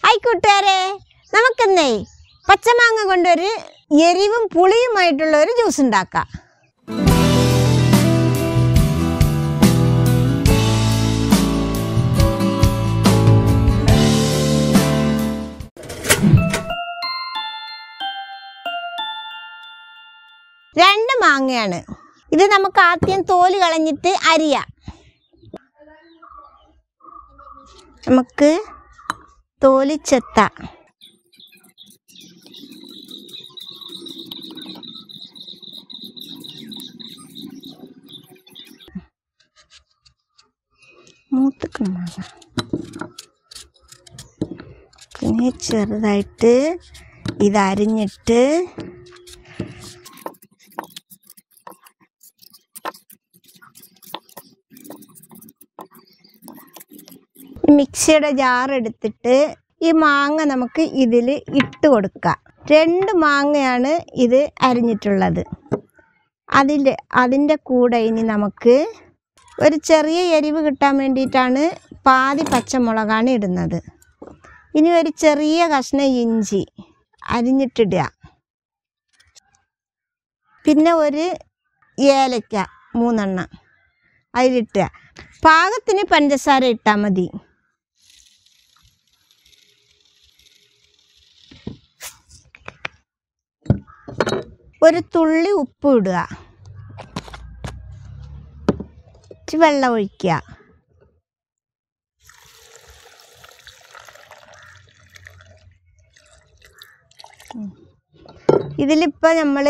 Hi കൂട്ടുകാരെ, നമുക്കിന്നേ പച്ചമാങ്ങ കൊണ്ടൊരു എരിവും പുളിയുമായിട്ടുള്ള ഒരു ജ്യൂസ് ഉണ്ടാക്കാം. രണ്ട് മാങ്ങയാണ് ഇത്. നമുക്ക് ആദ്യം തോല് കളഞ്ഞിട്ട് അരിയാം. നമുക്ക് തോല് ചെത്ത. മൂത്തക്കണം മാങ്ങ. പിന്നെ ചെറുതായിട്ട് ഇതരിഞ്ഞിട്ട് മിക്സിയുടെ ജാർ എടുത്തിട്ട് ഈ മാങ്ങ നമുക്ക് ഇതിൽ ഇട്ട് കൊടുക്കാം. 2 മാങ്ങയാണ് ഇത് അരിഞ്ഞിട്ടുള്ളത്. അതിൻ്റെ കൂടെ ഇനി നമുക്ക് ഒരു ചെറിയ എരിവ് കിട്ടാൻ വേണ്ടിയിട്ടാണ് പാതി പച്ചമുളകാണ് ഇടുന്നത്. ഇനി ഒരു ചെറിയ കഷ്ണം ഇഞ്ചി അരിഞ്ഞിട്ടിടുക. പിന്നെ ഒരു ഏലക്ക 3 എണ്ണം അതിലിട്ടുക. പാകത്തിന് പഞ്ചസാര ഇട്ടാൽ മതി. ഒരു തുള്ളി ഉപ്പ് ഇടുക. വെള്ളം ഒഴിക്കുക. ഇതിലിപ്പോൾ നമ്മൾ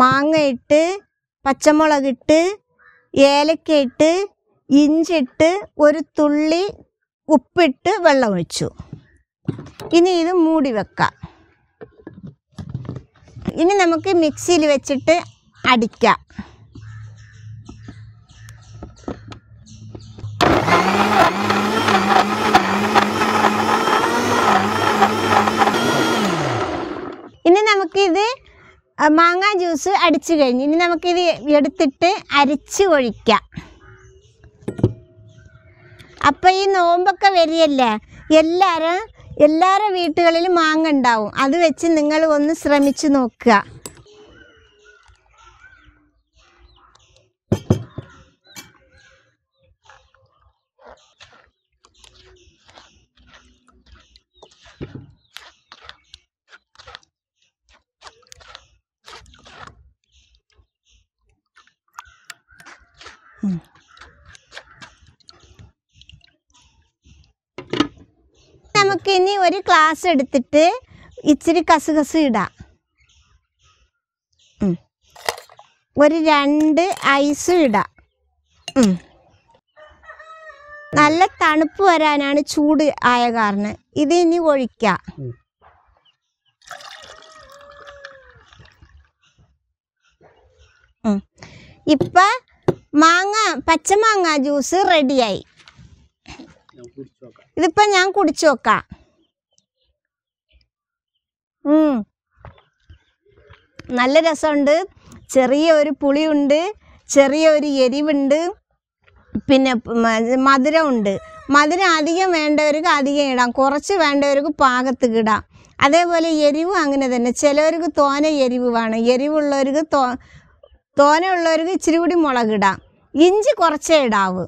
മാങ്ങ ഇട്ട്, പച്ചമുളകിട്ട്, ഏലക്ക ഇട്ട്, ഇഞ്ചിട്ട്, ഒരു തുള്ളി ഉപ്പിട്ട് വെള്ളം ഒഴിച്ചു. ഇനി ഇത് മൂടി വെക്കാം. ഇനി നമുക്ക് മിക്സിയിൽ വെച്ചിട്ട് അടിക്കാം. ഇനി നമുക്കിത് മാങ്ങ ജ്യൂസ് അടിച്ചു കഴിഞ്ഞ് ഇനി നമുക്കിത് എടുത്തിട്ട് അരിച്ച് ഒഴിക്കാം. അപ്പം ഈ നോമ്പൊക്കെ വരികയല്ലേ, എല്ലാവരുടെ വീട്ടുകളിലും മാങ്ങ ഉണ്ടാവും. അത് വെച്ച് നിങ്ങൾ ഒന്ന് ശ്രമിച്ചു നോക്കുക. നമുക്കിനി ഒരു ഗ്ലാസ് എടുത്തിട്ട് ഇച്ചിരി കസുകസ് ഇടാം. ഒരു 2 ഐസും ഇടാം. നല്ല തണുപ്പ് വരാനാണ് ചൂട് ആയ കാരണം. ഇത് ഇനി ഒഴിക്കാം. ഇപ്പം പച്ചമാങ്ങ ജ്യൂസ് റെഡിയായി. ഇതിപ്പോൾ ഞാൻ കുടിച്ചു നോക്കാം. നല്ല രസമുണ്ട്. ചെറിയ ഒരു പുളിയുണ്ട്, ചെറിയ ഒരു എരിവുണ്ട്, പിന്നെ മധുരമുണ്ട്. മധുരം അധികം വേണ്ടവർക്ക് അധികം ഇടാം, കുറച്ച് വേണ്ടവർക്ക് പാകത്തിന് ഇടാം. അതേപോലെ എരിവും അങ്ങനെ തന്നെ. ചിലവർക്ക് തോന എരിവ് വേണം, എരിവുള്ളവർക്ക് തോന ഉള്ളവർക്ക് ഇച്ചിരി കൂടി മുളകിടാം. ഇഞ്ചി കുറച്ചേ ഇടാവൂ.